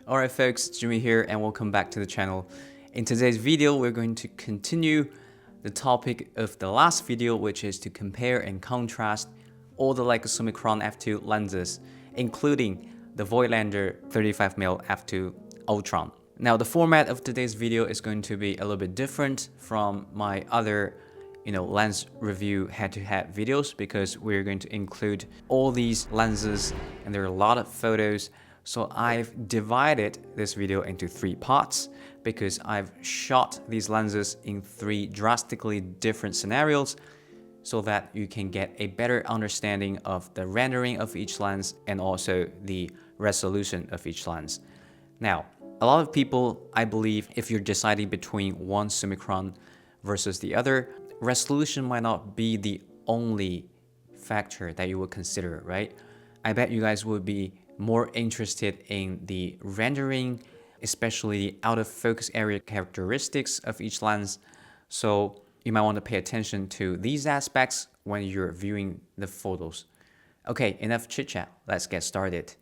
Alright folks, Jimmy here and welcome back to the channel. In today's video, we're going to continue the topic of the last video, which is to compare and contrast all the Leica summicron f2 lenses, including the voigtlander 35mm f2 ultron. Now the format of today's video is going to be a little bit different from my other lens review head-to-head videos, because we're going to include all these lenses and there are a lot of photos. So I've divided this video into 3 parts because I've shot these lenses in 3 drastically different scenarios so that you can get a better understanding of the rendering of each lens and also the resolution of each lens. Now, a lot of people, I believe, if you're deciding between one summicron versus the other, resolution might not be the only factor that you would consider, right? I bet you guys would be more interested in the rendering, especially the out of focus area characteristics of each lens. So you might want to pay attention to these aspects when you're viewing the photos. Okay, enough chit chat, let's get started.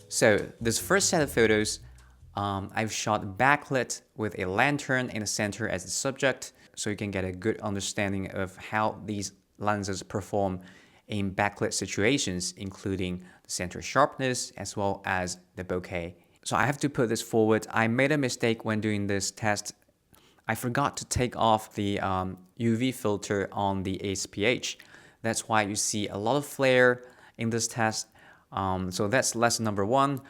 So this first set of photos, I've shot backlit with a lantern in the center as the subject, so you can get a good understanding of how these lenses perform in backlit situations, including the center sharpness as well as the bokeh. So I have to put this forward. I made a mistake when doing this test. I forgot to take off the UV filter on the ASPH. That's why you see a lot of flare in this test. So that's lesson number 1.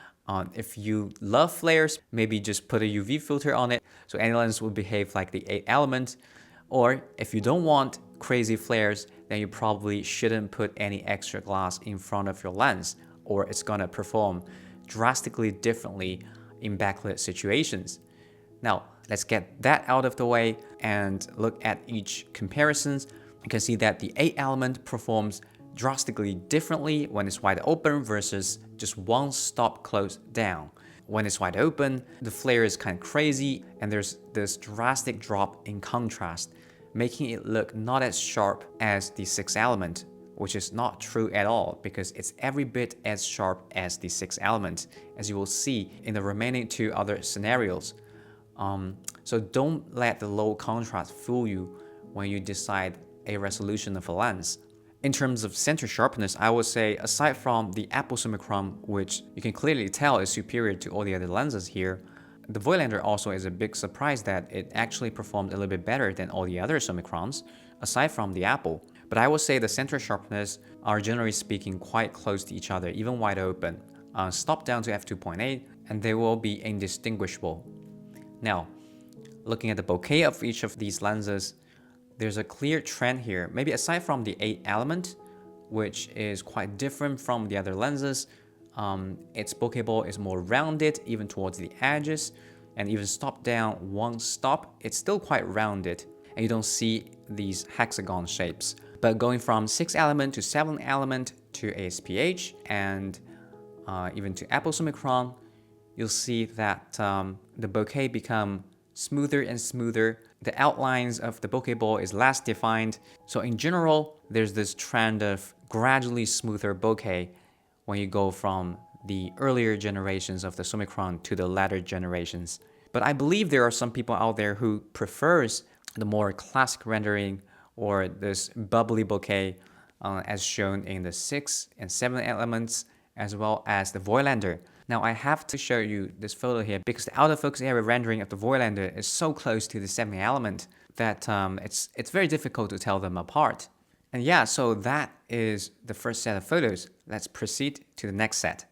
If you love flares, maybe just put a UV filter on it so any lens will behave like the 8th element. Or if you don't want crazy flares, then you probably shouldn't put any extra glass in front of your lens, or it's gonna perform drastically differently in backlit situations. Now, let's get that out of the way and look at each comparisons. You can see that the 8 element performs drastically differently when it's wide open versus just one stop closed down. When it's wide open, the flare is kind of crazy and there's this drastic drop in contrast, making it look not as sharp as the 6 element, which is not true at all because it's every bit as sharp as the 6 element, as you will see in the remaining 2 other scenarios. So don't let the low contrast fool you when you decide a resolution of a lens. In terms of center sharpness, I would say aside from the Apple summicron, which you can clearly tell is superior to all the other lenses here, the Voigtlander also is a big surprise that it actually performed a little bit better than all the other summicrons, aside from the Apple. But I would say the center sharpness are generally speaking quite close to each other, even wide open. Stop down to f2.8 and they will be indistinguishable. Now, looking at the bokeh of each of these lenses, there's a clear trend here, maybe aside from the 8 element, which is quite different from the other lenses. Its bokeh ball is more rounded, even towards the edges, and even stop down one stop, it's still quite rounded, and you don't see these hexagon shapes. But going from 6 element to 7 element to ASPH, and even to Apple summicron, you'll see that the bokeh become smoother and smoother. The outlines of the bokeh ball is less defined. So in general, there's this trend of gradually smoother bokeh when you go from the earlier generations of the summicron to the latter generations. But I believe there are some people out there who prefers the more classic rendering or this bubbly bokeh as shown in the 6 and 7 elements, as well as the Voigtlander. Now I have to show you this photo here because the out of focus area rendering of the Voigtlander is so close to the 7 element that it's very difficult to tell them apart. And yeah, so that is the first set of photos. Let's proceed to the next set.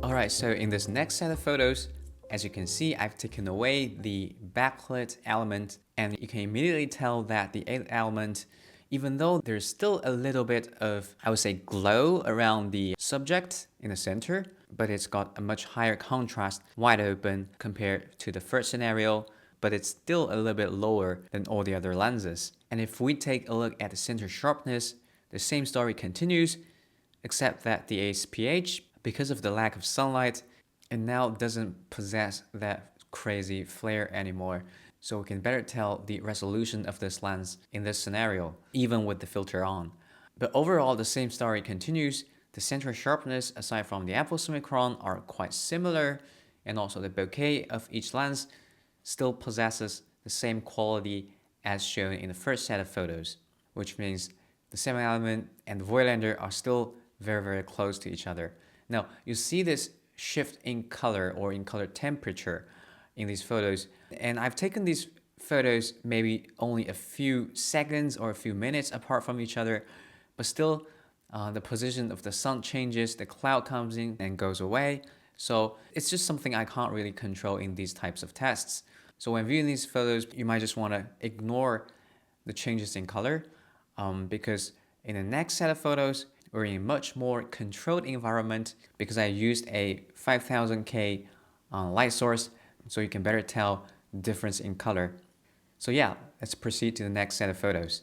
Alright, so in this next set of photos, as you can see, I've taken away the backlit element, and you can immediately tell that the 8th element, even though there's still a little bit of, I would say, glow around the subject in the center, but it's got a much higher contrast, wide open compared to the first scenario, but it's still a little bit lower than all the other lenses. And if we take a look at the center sharpness, the same story continues, except that the ASPH, because of the lack of sunlight, it now doesn't possess that crazy flare anymore. So we can better tell the resolution of this lens in this scenario, even with the filter on. But overall, the same story continues. The center sharpness, aside from the Apple summicron, are quite similar, and also the bokeh of each lens still possesses the same quality as shown in the first set of photos, which means the 7th element and the voigtlander are still very, very close to each other. Now, you see this shift in color or in color temperature in these photos, and I've taken these photos maybe only a few seconds or a few minutes apart from each other, but still the position of the sun changes, the cloud comes in and goes away. So it's just something I can't really control in these types of tests. So when viewing these photos, you might just want to ignore the changes in color because in the next set of photos, we're in a much more controlled environment because I used a 5000K light source, so you can better tell the difference in color. So yeah, let's proceed to the next set of photos.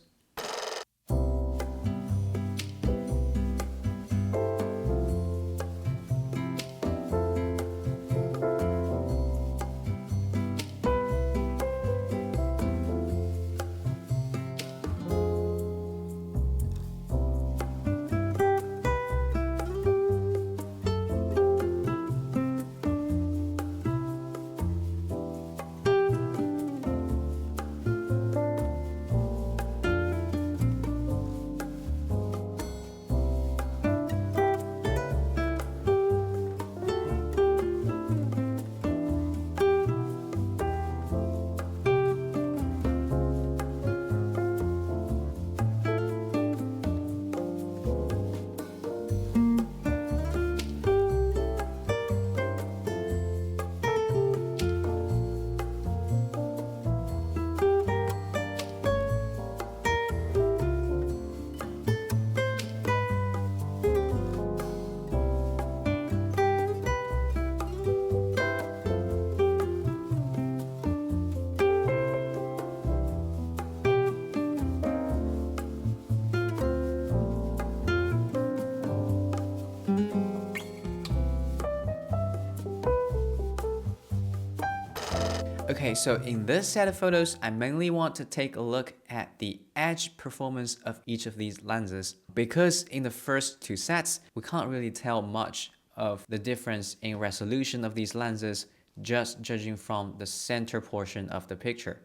Okay, so in this set of photos, I mainly want to take a look at the edge performance of each of these lenses, because in the first two sets, we can't really tell much of the difference in resolution of these lenses just judging from the center portion of the picture.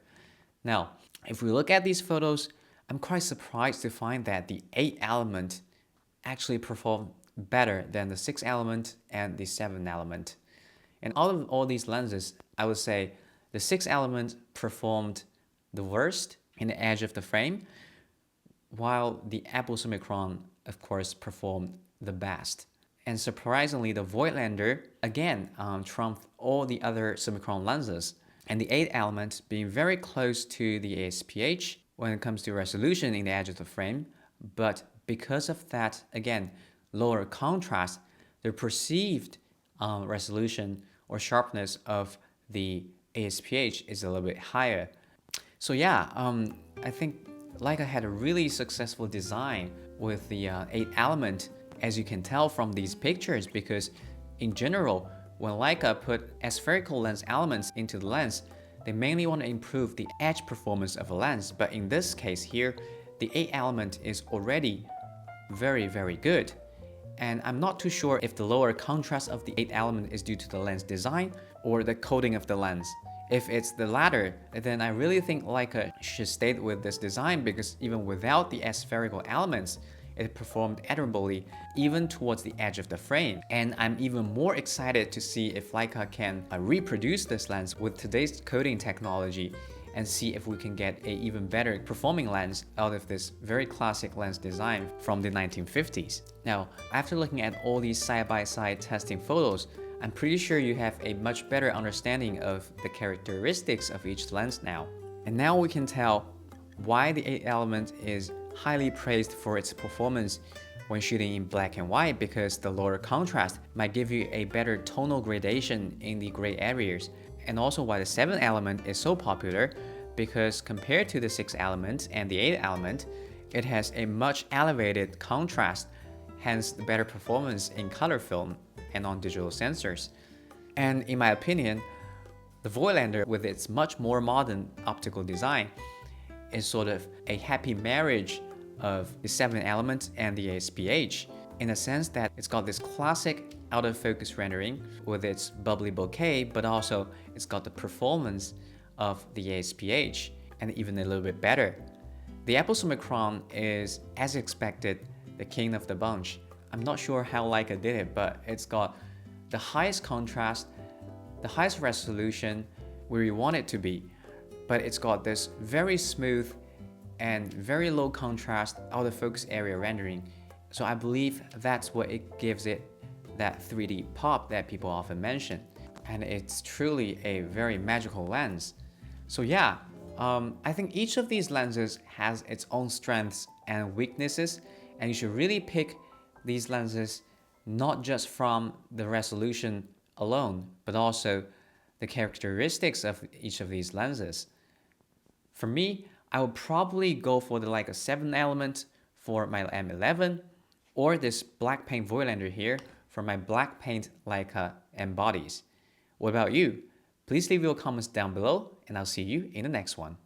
Now, if we look at these photos, I'm quite surprised to find that the 8th element actually performed better than the 6th element and the 7th element. And out of all these lenses, I would say the 6th element performed the worst in the edge of the frame, while the Apple summicron, of course, performed the best. And surprisingly, the voigtlander again trumped all the other summicron lenses, and the 8th element being very close to the ASPH when it comes to resolution in the edge of the frame, but because of that, again, lower contrast, the perceived resolution or sharpness of the ASPH is a little bit higher. So yeah, I think Leica had a really successful design with the 8th element, as you can tell from these pictures, because in general, when Leica put aspherical lens elements into the lens, they mainly want to improve the edge performance of a lens. But in this case here, the 8th element is already very, very good. And I'm not too sure if the lower contrast of the 8th element is due to the lens design or the coating of the lens. If it's the latter, then I really think Leica should stay with this design, because even without the aspherical elements, it performed admirably even towards the edge of the frame. And I'm even more excited to see if Leica can reproduce this lens with today's coating technology and see if we can get an even better performing lens out of this very classic lens design from the 1950s. Now, after looking at all these side-by-side testing photos, I'm pretty sure you have a much better understanding of the characteristics of each lens now. And now we can tell why the 8 element is highly praised for its performance when shooting in black and white, because the lower contrast might give you a better tonal gradation in the gray areas. And also why the 7 element is so popular, because compared to the 6 element and the 8 element, it has a much elevated contrast, hence the better performance in color film and on digital sensors. And in my opinion, the Voigtlander, with its much more modern optical design, is sort of a happy marriage of the 7 element and the ASPH, in the sense that it's got this classic out of focus rendering with its bubbly bokeh, but also it's got the performance of the ASPH, and even a little bit better. The Apple summicron is, as expected, the king of the bunch. I'm not sure how Leica did it, but it's got the highest contrast, the highest resolution where you want it to be, but it's got this very smooth and very low contrast out of focus area rendering. So I believe that's what it gives it that 3D pop that people often mention. And it's truly a very magical lens. So yeah, I think each of these lenses has its own strengths and weaknesses, and you should really pick these lenses not just from the resolution alone, but also the characteristics of each of these lenses. For me, I would probably go for the Leica 7 element for my M11, or this black paint Voigtlander here for my black paint Leica M bodies. What about you? Please leave your comments down below, and I'll see you in the next one.